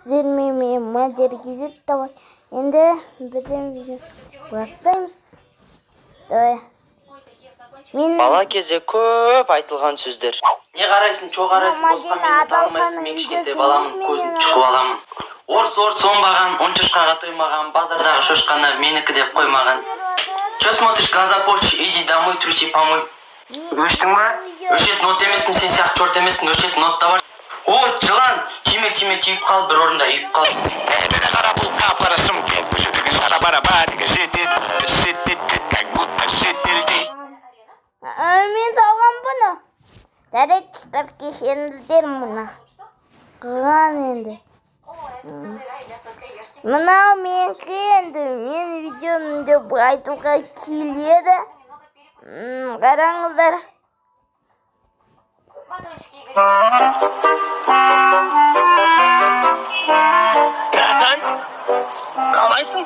Зермеме мадергизет давай. Енді бірден видео бастаймыз. Давай. Бала кезде көп айтылған сөздер. Не қарайсың, чоқ қарайсың, босқа мені танымайсың, мен кішкентай баламын, көзін шұқып аламын. Орыс оңбаған, шошқаға тоймаған, базардағы шошқаны менікі деп қоймаған. Че смотришь, глаза порчишь, иди домой, трусти помой. Өштің ба? Өшетін от емеспін, сен сияқты чорт емеспін, өшетін от та бар. О, жылан, тиме тиіп қал, бір орында үйіп қал. Әйдері қара бұл қапыры Шымкент, көшедегі шара барабадығы жетет, как будто шетелде. Мен салған бұны. Жарайсыздар, кешеріңіздер мұны. Қыған енді. Мынау менікі енді. Мен видеомды айтуға келеді. Қараңыздар. Братан, қалайсың?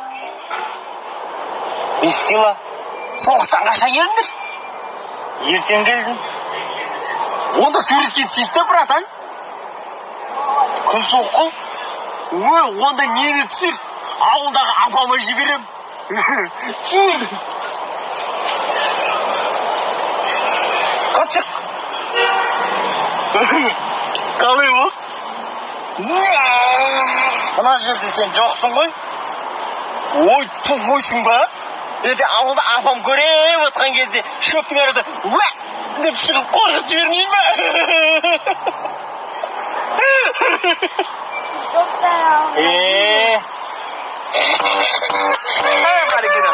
5 кило. Соғыстан қаша келдіңдер? Ертең келдім. Онда суретке түсейік те, братан. Күн суық қой. Ой, онда нені түсір? Ауылдағы апама жіберем. Түсір. Қачық. Қалай бұл? Мына жерде сен жоқсың ғой. Ой, тұлғойсың ба? Енді ауылда апам көріп отқан кезде шөптің арасы уә деп шығып қорқып жібермейін ба? Қарекені.